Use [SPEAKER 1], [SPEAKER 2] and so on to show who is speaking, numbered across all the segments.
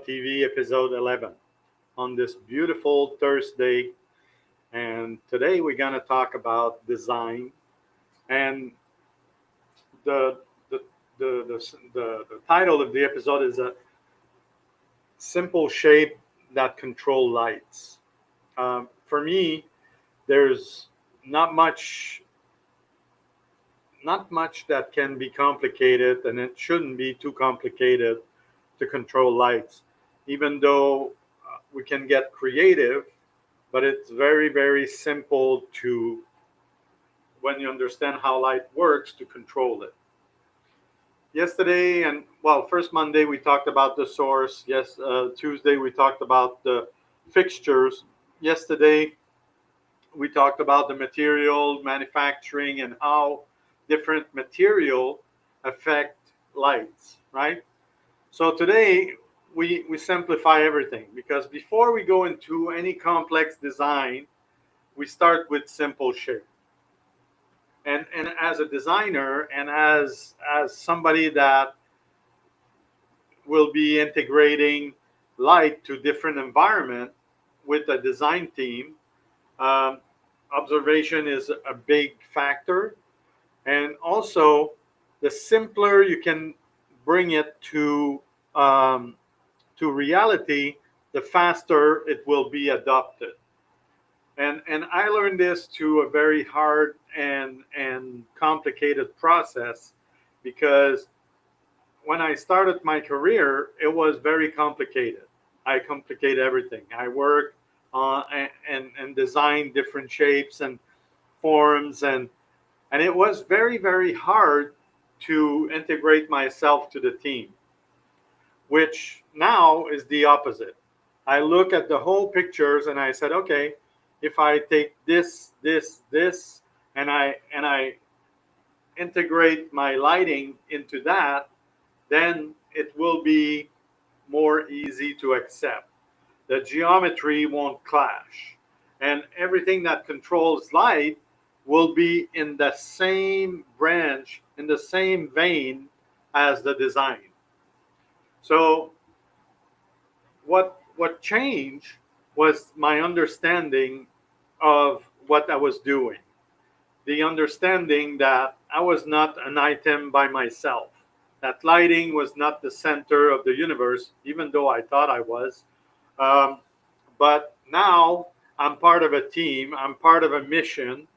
[SPEAKER 1] TV, episode 11, on this beautiful Thursday. And today we're going to talk about design. And the, the, the title of the episode is a simple shape that control lights. For me, there's not much not much that can be complicated, and it shouldn't be too complicated to control lights, even though we can get creative, but it's very, very simple to, when you understand how light works, to control it. Yesterday, and well, first Monday we talked about the source. Yes, Tuesday we talked about the fixtures. Yesterday we talked about the material manufacturing and how different material affect lights, right? So today we simplify everything, because before we go into any complex design, we start with simple shape. And as a designer, and as somebody that will be integrating light to different environment with a design team, um, observation is a big factor. And also, the simpler you can bring it to reality, the faster it will be adopted. And I learned this to a very hard and complicated process, because when I started my career, it was very complicated. I complicate everything. I work and design different shapes and forms, and it was very, very hard to integrate myself to the team, which now is the opposite. I look at the whole pictures and I said, okay, if I take this, and I integrate my lighting into that, then it will be more easy to accept. The geometry won't clash, and everything that controls light will be in the same branch, in the same vein as the design. So what changed was my understanding of what I was doing. The understanding that I was not an item by myself. That lighting was not the center of the universe, even though I thought I was. Um, but now I'm part of a team. I'm part of a mission,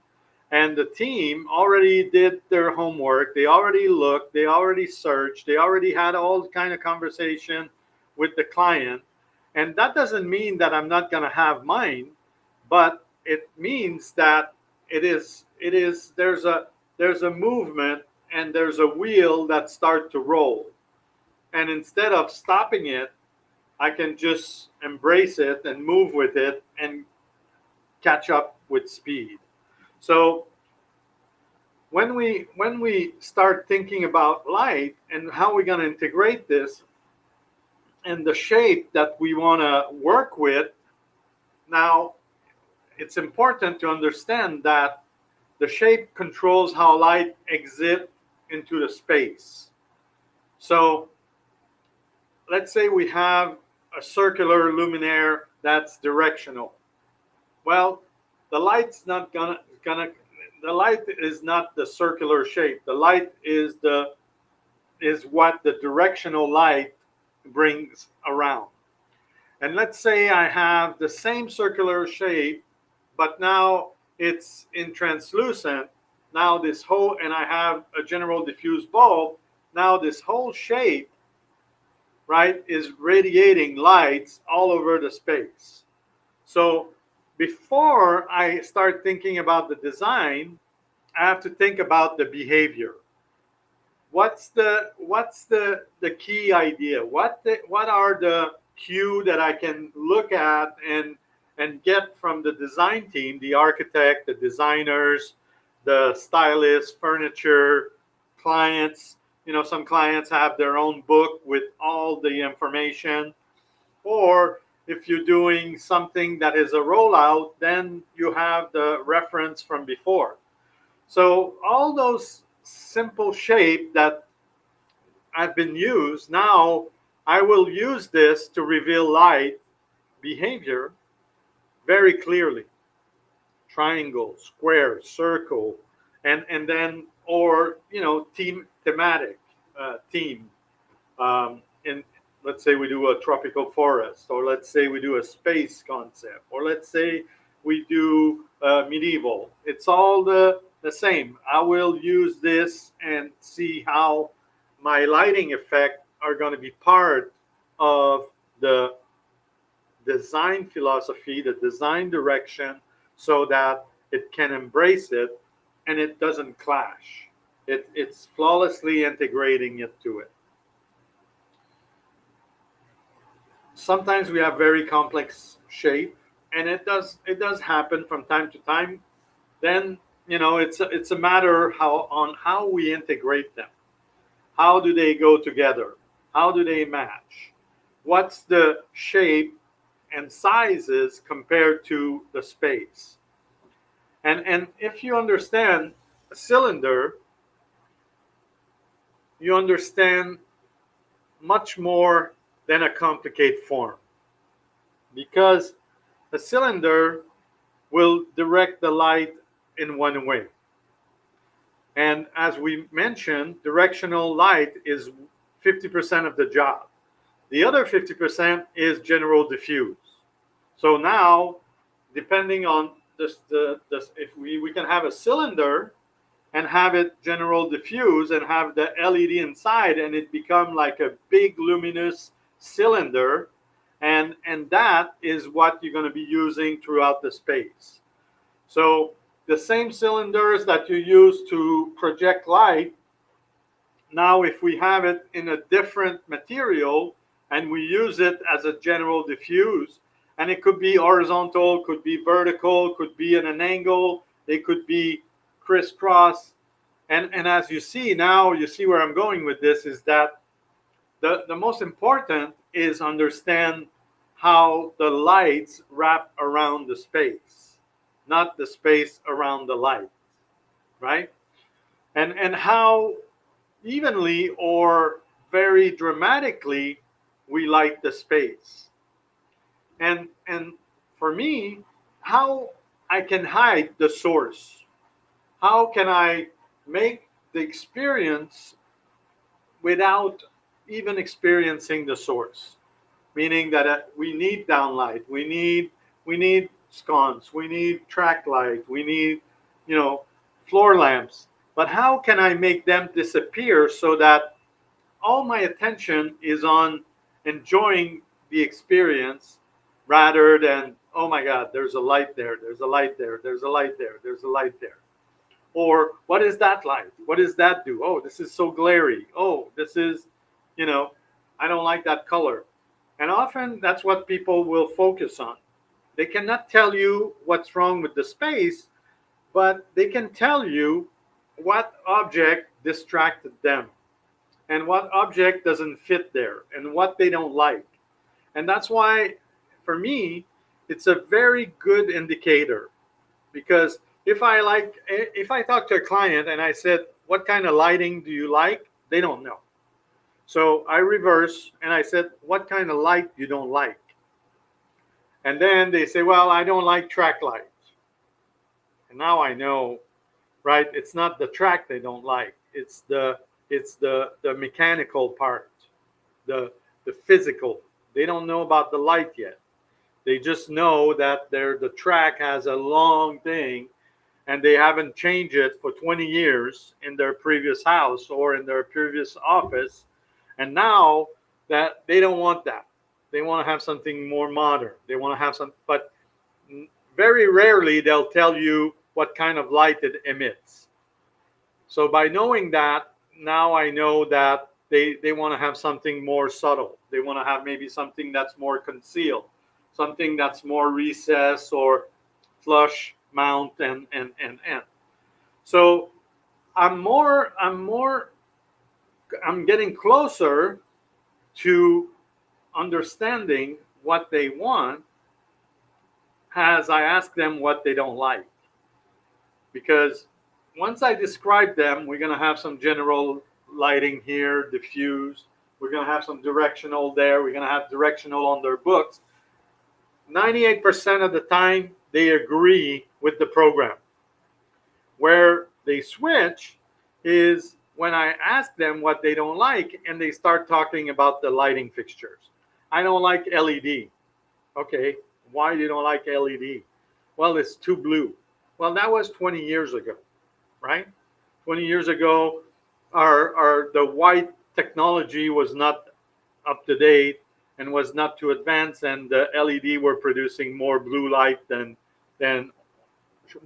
[SPEAKER 1] and the team already did their homework. They already looked, they already searched, they already had all kind of conversation with the client. And that doesn't mean that I'm not going to have mine, but it means that there's a movement, and there's a wheel that start to roll. And instead of stopping it, I can just embrace it and move with it and catch up with speed. So when we start thinking about light and how we're going to integrate this and the shape that we want to work with, now it's important to understand that the shape controls how light exits into the space. So let's say we have a circular luminaire that's directional. Well, the light's not gonna the light is not the circular shape. The light is what the directional light brings around. And let's say I have the same circular shape, but now it's in translucent. Now this whole, and I have a general diffuse bulb. Now this whole shape, right, is radiating lights all over the space. So before I start thinking about the design, I have to think about the behavior. What's the key idea? What are the cue that I can look at and get from the design team, the architect, the designers, the stylists, furniture, clients. Some clients have their own book with all the information. Or if you're doing something that is a rollout, then you have the reference from before. So all those simple shape that have been used, now I will use this to reveal light behavior very clearly. Triangle, square, circle, and then, or thematic theme. In Let's say we do a tropical forest, or let's say we do a space concept, or let's say we do medieval. It's all the same. I will use this and see how my lighting effect are going to be part of the design philosophy, the design direction, so that it can embrace it and it doesn't clash. It's flawlessly integrating it to it. Sometimes we have very complex shape, and it does happen from time to time. Then it's a matter how we integrate them. How do they go together? How do they match? What's the shape and sizes compared to the space? And if you understand a cylinder, you understand much more than a complicated form, because a cylinder will direct the light in one way. And as we mentioned, directional light is 50% of the job. The other 50% is general diffuse. So now, depending on if we can have a cylinder and have it general diffuse and have the LED inside, and it become like a big luminous cylinder, and that is what you're going to be using throughout the space. So the same cylinders that you use to project light, now if we have it in a different material and we use it as a general diffuse, and it could be horizontal, could be vertical, could be at an angle, they could be crisscross. And as you see now, you see where I'm going with this, is that the most important is understand how the lights wrap around the space, not the space around the light, right? And how evenly or very dramatically we light the space. And for me, how I can hide the source. How can I make the experience without even experiencing the source? Meaning that we need downlight, we need sconce, we need track light, we need floor lamps. But how can I make them disappear so that all my attention is on enjoying the experience, rather than, oh my God, there's a light there, there's a light there, there's a light there, there's a light there. Or what is that light? What does that do? Oh, this is so glary. Oh, this is, I don't like that color. And often that's what people will focus on. They cannot tell you what's wrong with the space, but they can tell you what object distracted them and what object doesn't fit there and what they don't like. And that's why, for me, it's a very good indicator. Because if I talk to a client and I said, what kind of lighting do you like? They don't know. So I reverse and I said, what kind of light you don't like? And then they say, well, I don't like track light. And now I know, right? It's not the track they don't like. It's the mechanical part, the physical. They don't know about the light yet. They just know that the track has a long thing, and they haven't changed it for 20 years in their previous house or in their previous office. And now that they don't want that. They want to have something more modern. They want to have but very rarely they'll tell you what kind of light it emits. So by knowing that, now I know that they want to have something more subtle. They want to have maybe something that's more concealed, something that's more recessed or flush mount and. So I'm getting closer to understanding what they want as I ask them what they don't like. Because once I describe them, we're going to have some general lighting here, diffuse. We're going to have some directional there. We're going to have directional on their books. 98% of the time, they agree with the program. Where they switch is when I ask them what they don't like, and they start talking about the lighting fixtures. I don't like LED. Okay, why you don't like LED? Well, it's too blue. Well, that was 20 years ago, right? 20 years ago, the white technology was not up to date and was not too advanced, and the LED were producing more blue light than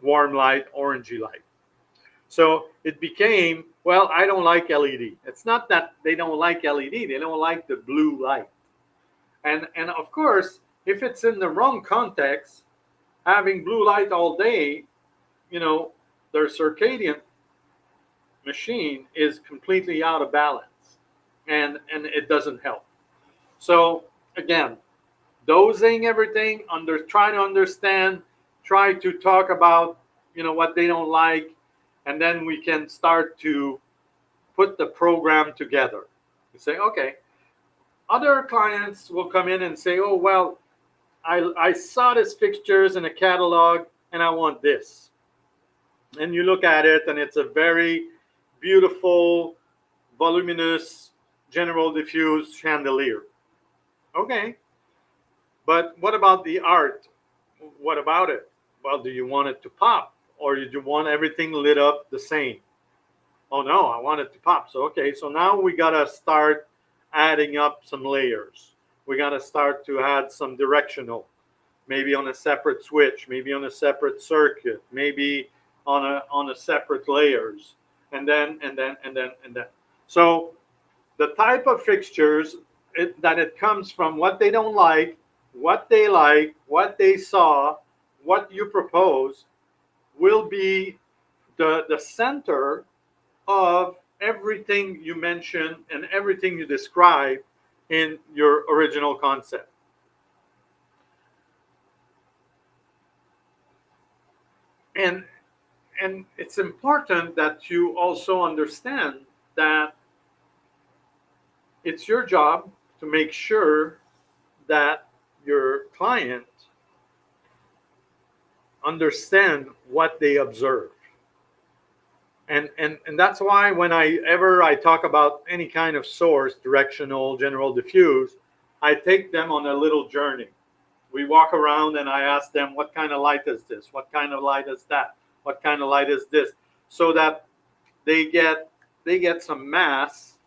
[SPEAKER 1] warm light, orangey light. So it became, well, I don't like LED. It's not that they don't like LED, they don't like the blue light. And of course, if it's in the wrong context, having blue light all day, their circadian machine is completely out of balance, and it doesn't help. So again, dosing everything, try to understand, try to talk about what they don't like, and then we can start to put the program together. You say, okay. Other clients will come in and say, oh, well, I saw this fixtures in a catalog and I want this. And you look at it and it's a very beautiful, voluminous, general diffuse chandelier. Okay. But what about the art? What about it? Well, do you want it to pop, or do you want everything lit up the same? Oh no, I want it to pop. So okay, so now we gotta start adding up some layers. We gotta start to add some directional, maybe on a separate switch, maybe on a separate circuit, maybe on a separate layers, and then. So the type of fixtures that it comes from what they don't like, what they saw, what you propose will be the center of everything you mention and everything you describe in your original concept. And it's important that you also understand that it's your job to make sure that your client understand what they observe. And that's why whenever I talk about any kind of source, directional, general, diffuse, I take them on a little journey. We walk around and I ask them, what kind of light is this? What kind of light is that? What kind of light is this? So that they get some mass.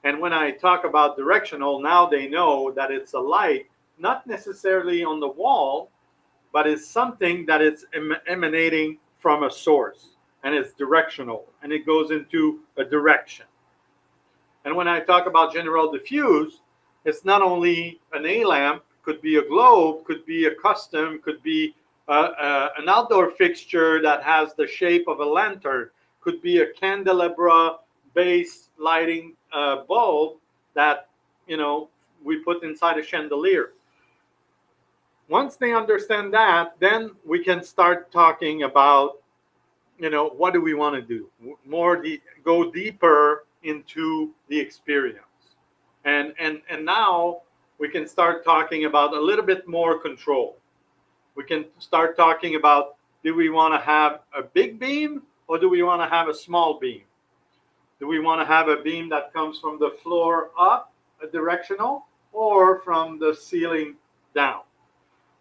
[SPEAKER 1] And when I talk about directional, now they know that it's a light, not necessarily on the wall, but it's something that is emanating from a source, and it's directional, and it goes into a direction. And when I talk about general diffuse, it's not only an A lamp, could be a globe, could be a custom, could be an outdoor fixture that has the shape of a lantern, could be a candelabra base lighting bulb that we put inside a chandelier. Once they understand that, then we can start talking about what do we want to do, go deeper into the experience, and now we can start talking about a little bit more control. We can start talking about, do we want to have a big beam or do we want to have a small beam? Do we want to have a beam that comes from the floor up, a directional, or from the ceiling down?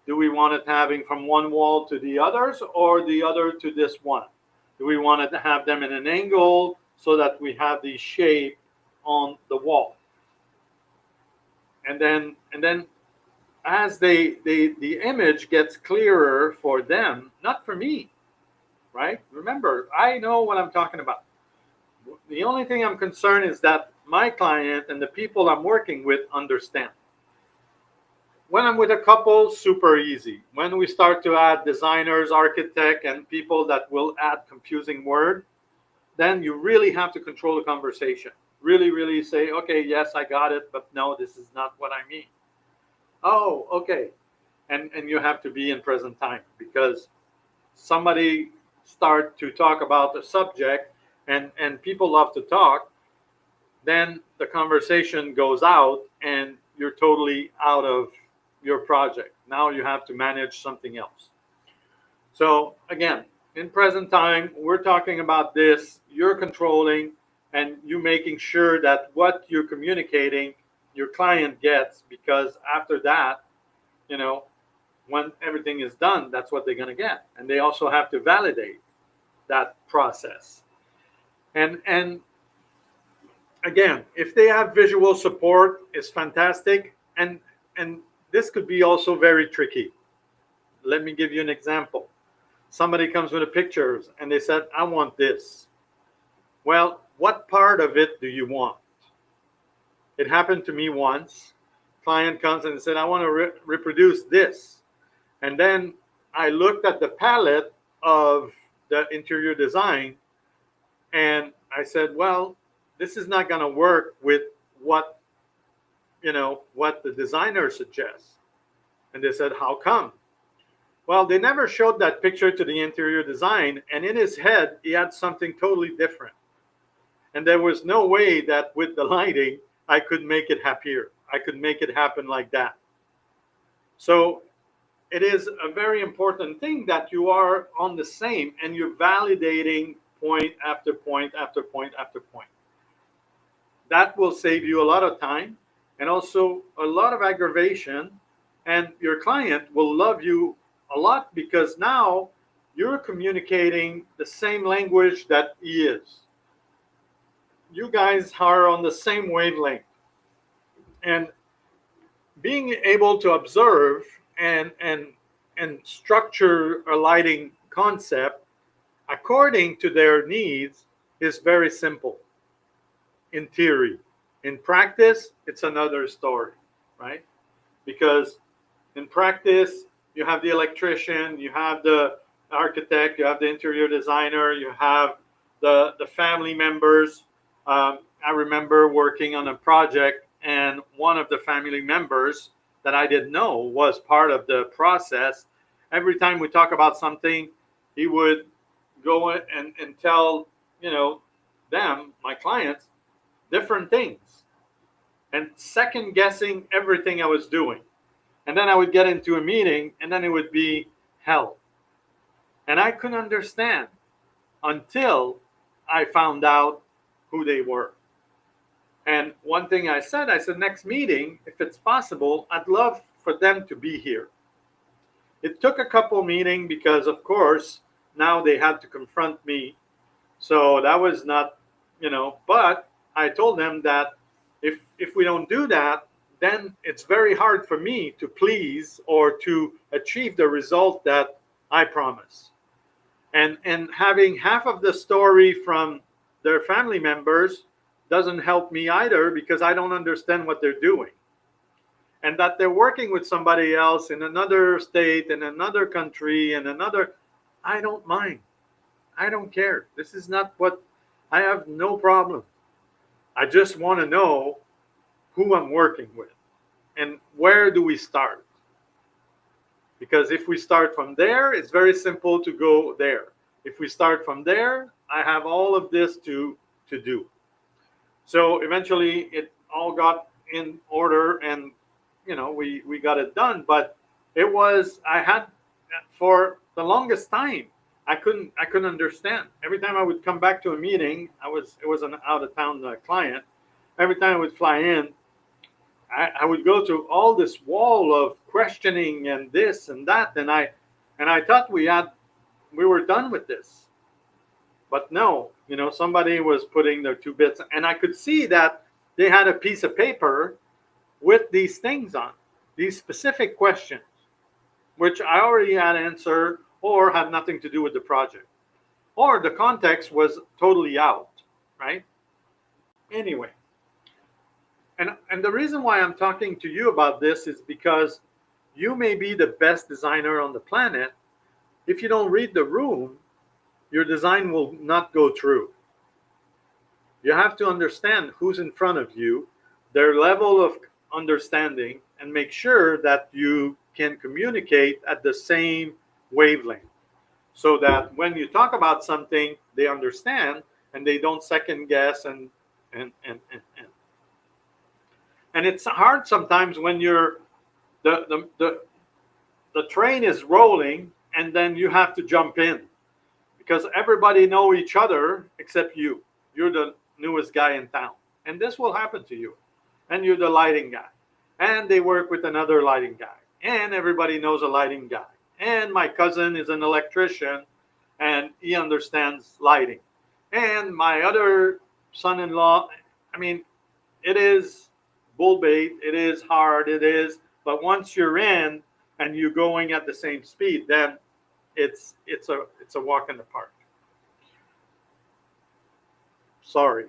[SPEAKER 1] Do we want it having from one wall to the others, or the other to this one? Do we want it to have them in an angle so that we have the shape on the wall? And then as the image gets clearer for them, not for me, right? Remember, I know what I'm talking about. The only thing I'm concerned is that my client and the people I'm working with understand. When I'm with a couple, super easy. When we start to add designers, architect, and people that will add confusing word, then you really have to control the conversation. Really, really say, okay, yes, I got it, but no, this is not what I mean. Oh, okay. And you have to be in present time, because somebody start to talk about the subject, and people love to talk. then the conversation goes out and you're totally out of your project. Now you have to manage something else. So again, in present time, we're talking about this. You're controlling and you making sure that what you're communicating, your client gets, because after that, you know, when everything is done, that's what they're going to get. And they also have to validate that process. And again, if they have visual support, it's fantastic. And this could be also very tricky. Let me give you an example. Somebody comes with the pictures and they said, I want this. Well, what part of it do you want? It happened to me once. Client comes and said, I want to reproduce this. And then I looked at the palette of the interior design and I said, well, this is not going to work with what, what the designer suggests. And they said, how come? Well, they never showed that picture to the interior design, and in his head, he had something totally different. And there was no way that with the lighting, I could make it happier. I could make it happen like that. So it is a very important thing that you are on the same and you're validating point after point after point after point. That will save you a lot of time and also a lot of aggravation, and your client will love you a lot because now you're communicating the same language that he is. You guys are on the same wavelength. And being able to observe and structure a lighting concept according to their needs is very simple in theory. In practice, it's another story, right? Because in practice, you have the electrician, you have the architect, you have the interior designer, you have the family members. I remember working on a project, and one of the family members that I didn't know was part of the process. Every time we talk about something, he would go and tell, them, my clients, different things and second guessing everything I was doing. And then I would get into a meeting and then it would be hell. And I couldn't understand until I found out who they were. And one thing I said, next meeting, if it's possible, I'd love for them to be here. It took a couple meetings because, of course, now they had to confront me. So that was not, but I told them that if we don't do that, then it's very hard for me to please or to achieve the result that I promise. And having half of the story from their family members doesn't help me either because I don't understand what they're doing. And that they're working with somebody else in another state, in another country, in another, I don't mind. I don't care. This is not what, I have no problem. I just want to know who I'm working with and where do we start. Because if we start from there, it's very simple to go there. If we start from there, I have all of this to do. So eventually it all got in order and, we got it done. But I had, for the longest time, I couldn't understand. Every time I would come back to a meeting, it was an out of town client. Every time I would fly in, I would go through all this wall of questioning and this and that, and I thought we were done with this, but no, somebody was putting their 2 bits, and I could see that they had a piece of paper with these things on, these specific questions, which I already had answered or had nothing to do with the project, or the context was totally out, right? Anyway. And the reason why I'm talking to you about this is because you may be the best designer on the planet. If you don't read the room, your design will not go through. You have to understand who's in front of you, their level of understanding, and make sure that you can communicate at the same wavelength so that when you talk about something, they understand and they don't second guess and And it's hard sometimes when you're the train is rolling and then you have to jump in because everybody know each other except you. You're the newest guy in town, and this will happen to you. And you're the lighting guy, and they work with another lighting guy, and everybody knows a lighting guy. And my cousin is an electrician, and he understands lighting. And my other son-in-law, I mean, it is bull bait. It is hard. It is, but once you're in and you're going at the same speed, then it's a walk in the park. Sorry,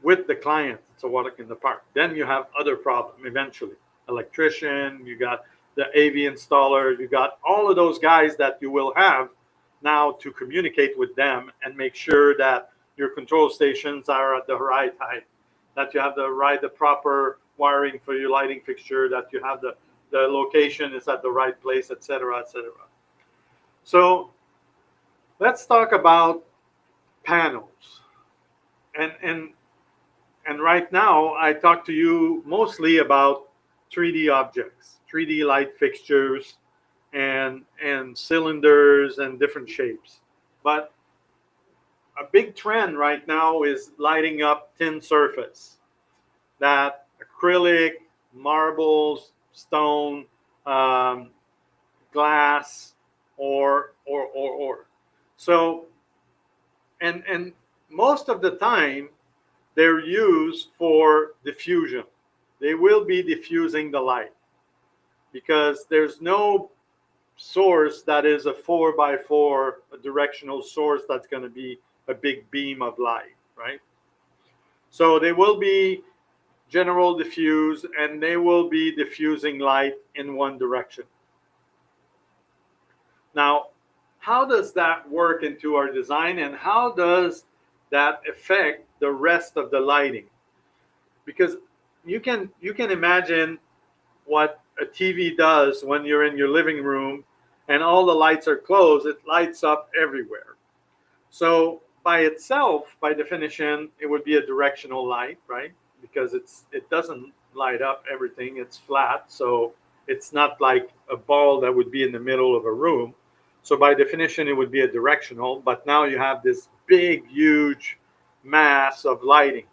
[SPEAKER 1] with the client, it's a walk in the park. Then you have other problem eventually. Electrician, you got the AV installer, you got all of those guys that you will have now to communicate with them and make sure that your control stations are at the right height, that you have the proper wiring for your lighting fixture, that you have the location is at the right place, etc., etc. So let's talk about panels. And right now I talk to you mostly about 3D objects, 3D light fixtures, and cylinders and different shapes. But a big trend right now is lighting up thin surface, that acrylic, marbles, stone, glass, or. So, and most of the time they're used for diffusion. They will be diffusing the light because there's no source that is a 4x4, a directional source that's going to be a big beam of light, right? So they will be general diffuse, and they will be diffusing light in one direction. Now, how does that work into our design, and how does that affect the rest of the lighting? Because you can imagine what a TV does when you're in your living room and all the lights are closed. It lights up everywhere. So by itself, by definition, it would be a directional light, right? Because it doesn't light up everything. It's flat, so it's not like a ball that would be in the middle of a room. So by definition, it would be a directional. But now you have this big, huge mass of lighting,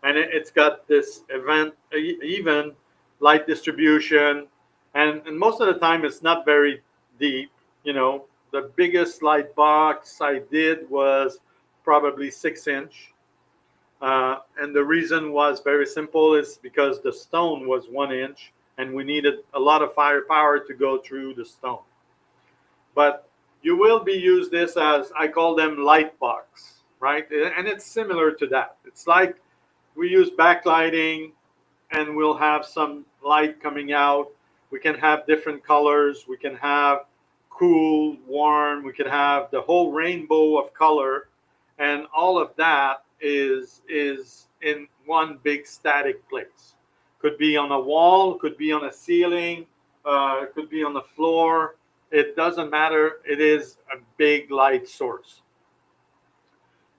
[SPEAKER 1] and it's got this even light distribution, and most of the time it's not very deep. You know, the biggest light box I did was probably 6-inch. And the reason was very simple, is because the stone was 1 inch and we needed a lot of firepower to go through the stone. But you will be used this as, I call them light box, right? And it's similar to that. It's like we use backlighting and we'll have some light coming out. We can have different colors. We can have cool, warm. We can have the whole rainbow of color. And all of that is in one big static place. Could be on a wall, could be on a ceiling, could be on the floor. It doesn't matter. It is a big light source.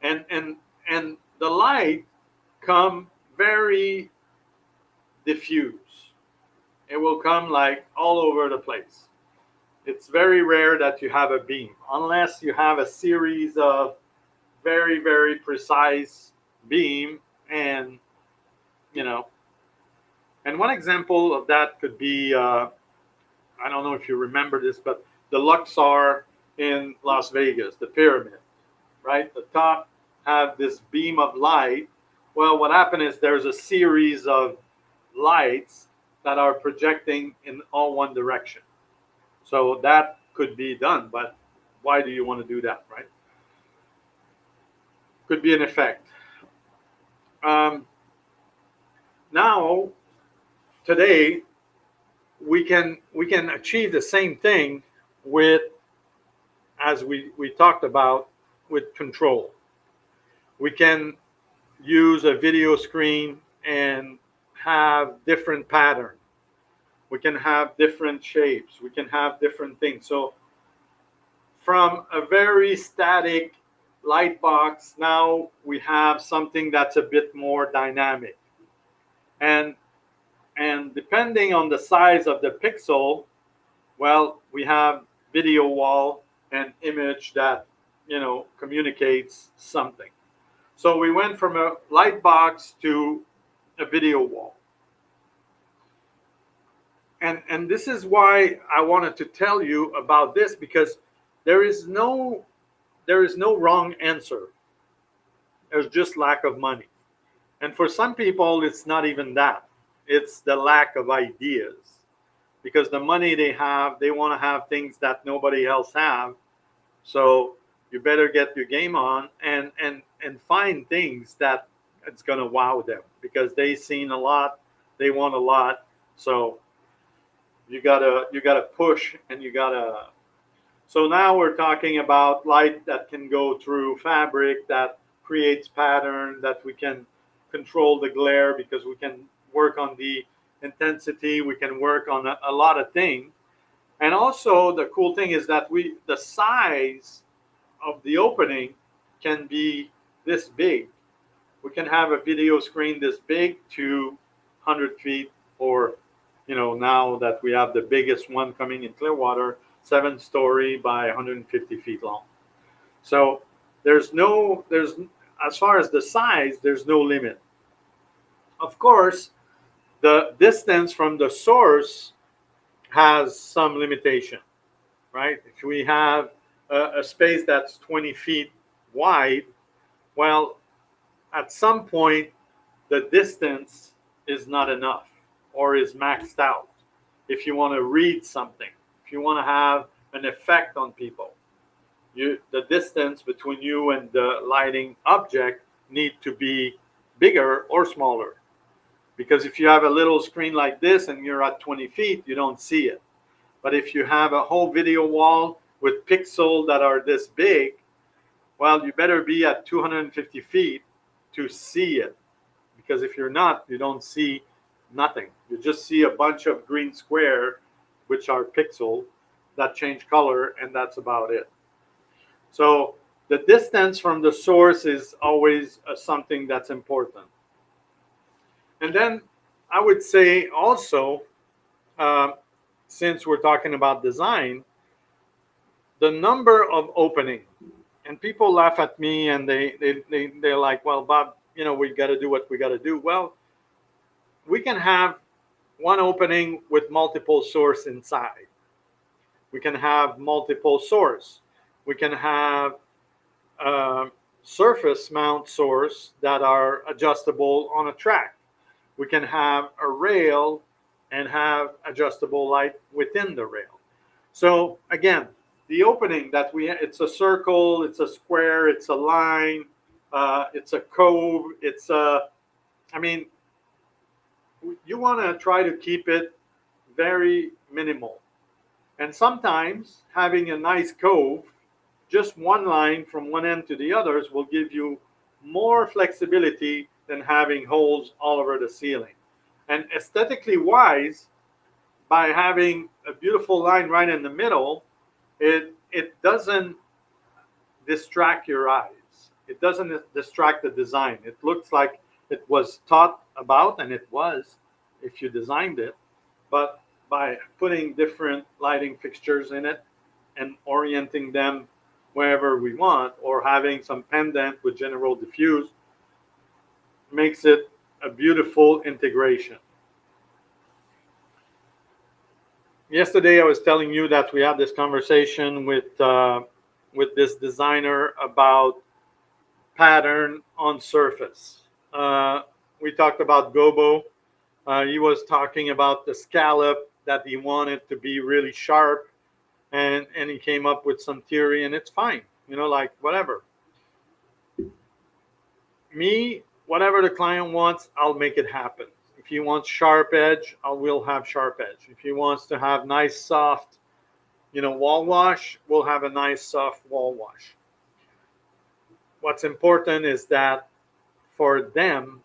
[SPEAKER 1] And the light come very diffuse. It will come like all over the place. It's very rare that you have a beam, unless you have a series of very, very precise beam. And and one example of that could be, I don't know if you remember this, but the Luxor in Las Vegas, the pyramid, right? The top have this beam of light. Well, what happened is there's a series of lights that are projecting in all one direction. So that could be done, but why do you want to do that, right? Could be an effect. Now, today, we can achieve the same thing with, as we talked about, with control. We can use a video screen and have different patterns. We can have different shapes. We can have different things. So from a very static light box, now we have something that's a bit more dynamic. And depending on the size of the pixel, well, we have video wall and image that, communicates something. So we went from a light box to a video wall. And this is why I wanted to tell you about this, because there is no wrong answer. There's just lack of money. And for some people, it's not even that. It's the lack of ideas. Because the money they have, they want to have things that nobody else have. So you better get your game on and find things that it's going to wow them, because they've seen a lot, they want a lot. So you gotta push, and you gotta. So now we're talking about light that can go through fabric, that creates pattern, that we can control the glare, because we can work on the intensity, we can work on a lot of things. And also the cool thing is that the size of the opening can be this big. We can have a video screen this big to 100 feet, or now that we have the biggest one coming in Clearwater, 7-story by 150 feet long. So there's as far as the size, there's no limit. Of course, the distance from the source has some limitation, right? If we have a space that's 20 feet wide, well, at some point, the distance is not enough, or is maxed out. If you want to read something, if you want to have an effect on people, the distance between you and the lighting object need to be bigger or smaller. Because if you have a little screen like this and you're at 20 feet, you don't see it. But if you have a whole video wall with pixels that are this big, well, you better be at 250 feet to see it. Because if you're not, you don't see nothing. You just see a bunch of green square, which are pixels that change color, and that's about it. So the distance from the source is always something that's important. And then I would say also, since we're talking about design, the number of opening. And people laugh at me, and they're like, well, Bob, we got to do what we got to do. Well, we can have one opening with multiple source inside. We can have multiple source. We can have surface mount source that are adjustable on a track. We can have a rail and have adjustable light within the rail. So again, the opening that it's a circle, it's a square, it's a line, it's a cove, you want to try to keep it very minimal. And sometimes having a nice cove, just one line from one end to the others, will give you more flexibility than having holes all over the ceiling. And aesthetically wise, by having a beautiful line right in the middle, it doesn't distract your eyes. It doesn't distract the design. It looks like it was thought about, and it was, if you designed it. But by putting different lighting fixtures in it and orienting them wherever we want, or having some pendant with general diffuse, makes it a beautiful integration. Yesterday, I was telling you that we had this conversation with this designer about pattern on surface. We talked about gobo. He was talking about the scallop, that he wanted to be really sharp, and he came up with some theory, and it's fine, like whatever. Me, whatever the client wants, I'll make it happen. If he wants sharp edge, I will have sharp edge. If he wants to have nice soft, wall wash, we'll have a nice soft wall wash. What's important is that for them,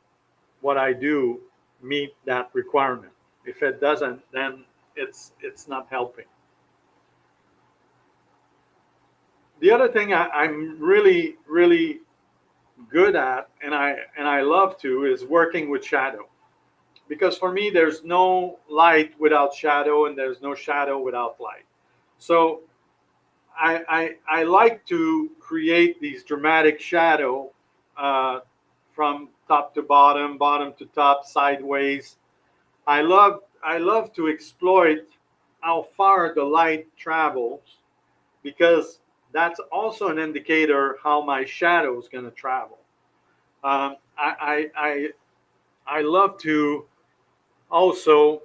[SPEAKER 1] what I do meet that requirement. If it doesn't, then it's not helping. The The other thing I'm really, really good at, and I love to, is working with shadow. Because for me, there's no light without shadow, and there's no shadow without light. So I like to create these dramatic shadow, uh, from top to bottom, bottom to top, sideways. I love to exploit how far the light travels, because that's also an indicator how my shadow is going to travel. I love to also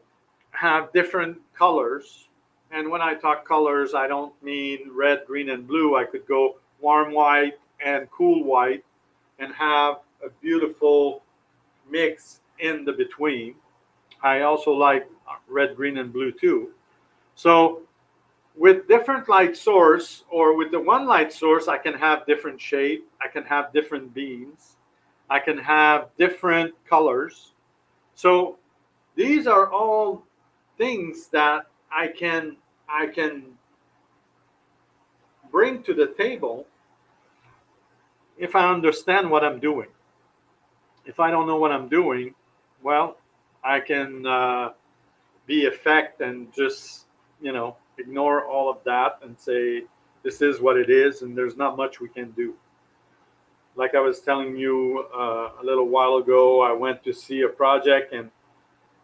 [SPEAKER 1] have different colors. And when I talk colors, I don't mean red, green, and blue. I could go warm white and cool white and have a beautiful mix in the between. I also like red, green, and blue too. So with different light source, or with the one light source, I can have different shade. I can have different beams. I can have different colors. So these are all things that I can bring to the table if I understand what I'm doing. If I don't know what I'm doing, well, I can be effect and just, ignore all of that and say this is what it is, and there's not much we can do. Like I was telling you a little while ago, I went to see a project,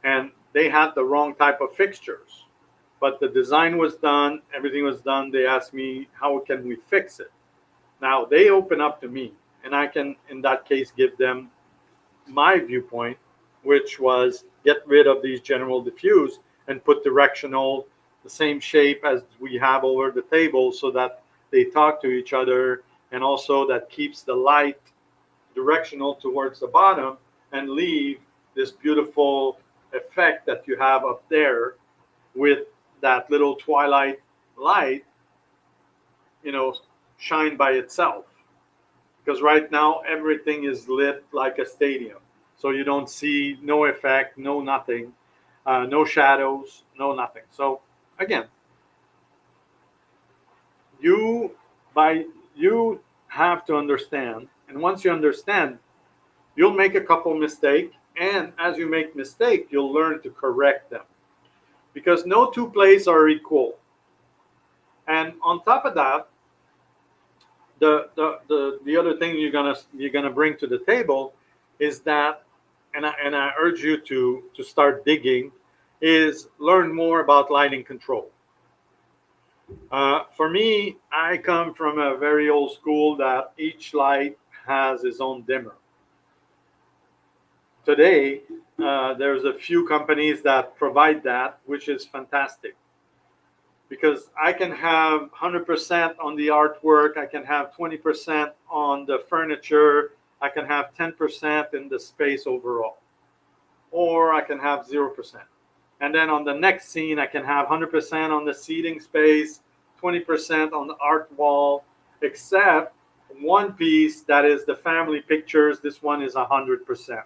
[SPEAKER 1] and they had the wrong type of fixtures, but the design was done, everything was done. They asked me how can we fix it. Now they open up to me, and I can, in that case, give them my viewpoint, which was get rid of these general diffuse and put directional, the same shape as we have over the table, so that they talk to each other, and also that keeps the light directional towards the bottom, and leave this beautiful effect that you have up there with that little twilight light, you know, shine by itself. Because right now everything is lit like a stadium. So you don't see no effect, no nothing, no shadows, no nothing. So again, you by you have to understand, and once you understand, you'll make a couple mistake, and as you make mistake, you'll learn to correct them. Because no two plays are equal. And on top of that, the other thing you're gonna bring to the table is that, and I urge you to start digging, is learn more about lighting control. For me, I come from a very old school that each light has its own dimmer. Today, there's a few companies that provide that, which is fantastic, because I can have 100% on the artwork, I can have 20% on the furniture, I can have 10% in the space overall, or I can have 0%. And then on the next scene, I can have 100% on the seating space, 20% on the art wall, except one piece that is the family pictures. This one is 100%.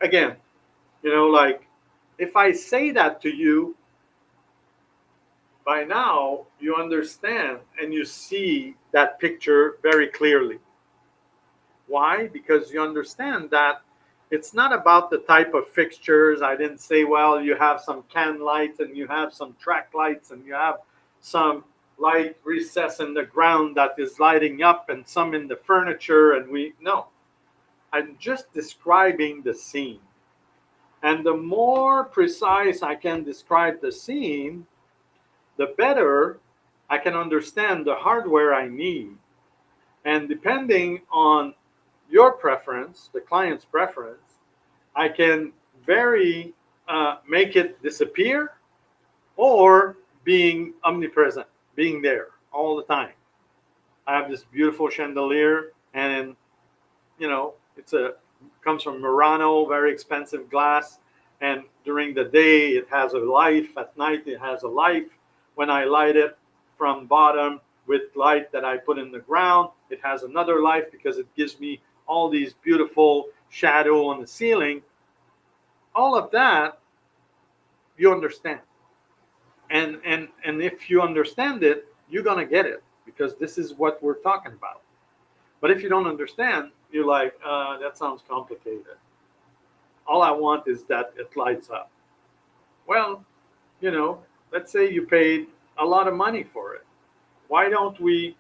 [SPEAKER 1] Again, like, if I say that to you, by now you understand and you see that picture very clearly. Why? Because you understand that it's not about the type of fixtures. I didn't say, well, you have some can lights and you have some track lights and you have some light recess in the ground that is lighting up and some in the furniture. And no, I'm just describing the scene. And the more precise I can describe the scene, the better I can understand the hardware I need. And depending on your preference, the client's preference, I can make it disappear, or being omnipresent, being there all the time. I have this beautiful chandelier, and it's comes from Murano, very expensive glass. And during the day, it has a life. At night, it has a life. When I light it from bottom with light that I put in the ground, it has another life, because it gives me all these beautiful shadow on the ceiling. All of that, you understand. And if you understand it, you're gonna get it. because this is what we're talking about. But if you don't understand, you're like, that sounds complicated. All I want is that it lights up. Well, let's say you paid a lot of money for it. Why don't we,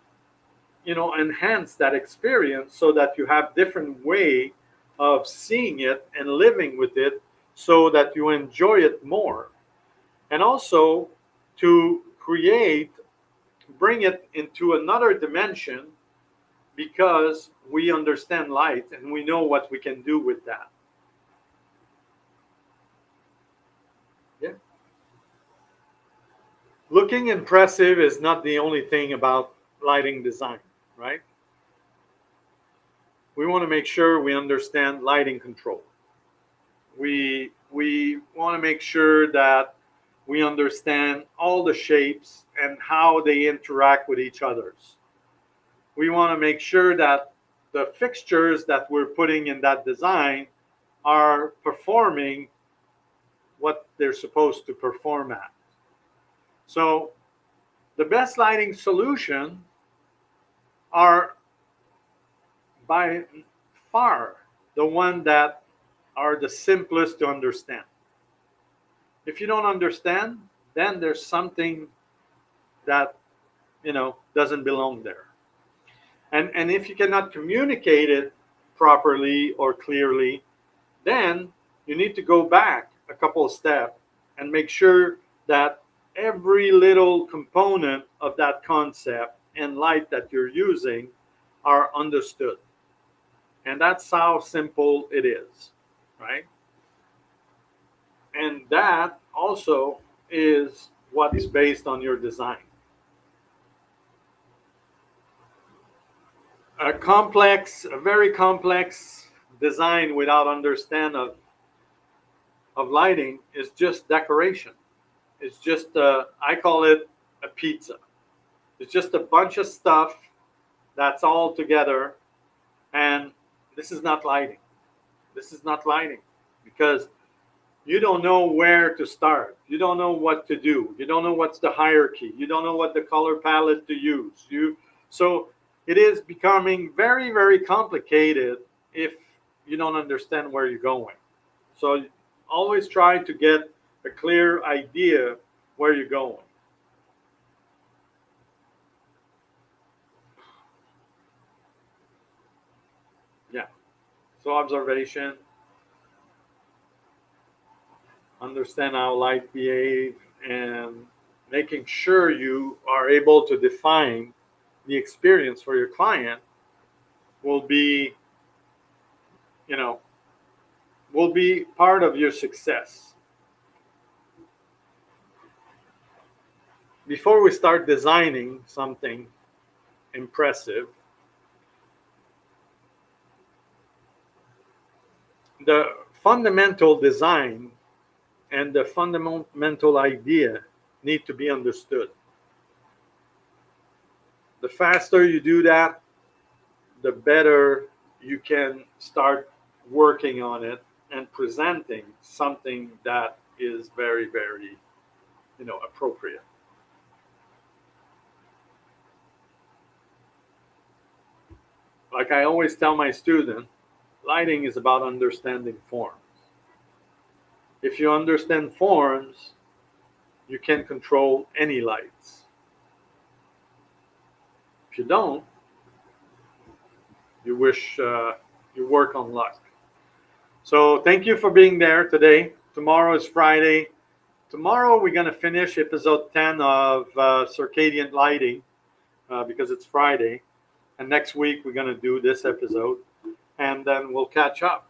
[SPEAKER 1] enhance that experience so that you have different way of seeing it and living with it so that you enjoy it more. And also to bring it into another dimension because we understand light and we know what we can do with that. Yeah. Looking impressive is not the only thing about lighting design, right? We want to make sure we understand lighting control. We want to make sure that we understand all the shapes and how they interact with each others. We want to make sure that the fixtures that we're putting in that design are performing what they're supposed to perform at. So the best lighting solution are by far the one that are the simplest to understand. If you don't understand, then there's something that doesn't belong there. And if you cannot communicate it properly or clearly, then you need to go back a couple of steps and make sure that every little component of that concept and light that you're using are understood. And that's how simple it is, right? And that also is what is based on your design. A very complex design without understand of lighting is just decoration. It's just, I call it a pizza. It's just a bunch of stuff that's all together, and this is not lighting. This is not lighting because you don't know where to start. You don't know what to do. You don't know what's the hierarchy. You don't know what the color palette to use. So it is becoming very, very complicated if you don't understand where you're going. So always try to get a clear idea where you're going. Yeah. So observation, understand how light behave, and making sure you are able to define the experience for your client will be, will be part of your success. Before we start designing something impressive, the fundamental design and the fundamental idea need to be understood. The faster you do that, the better you can start working on it and presenting something that is very, very, appropriate. Like I always tell my student, lighting is about understanding forms. If you understand forms, you can control any lights. If you don't, you wish you work on luck. So thank you for being there today. Tomorrow is Friday. Tomorrow we're going to finish episode 10 of circadian lighting because it's Friday. And next week we're going to do this episode. And then we'll catch up.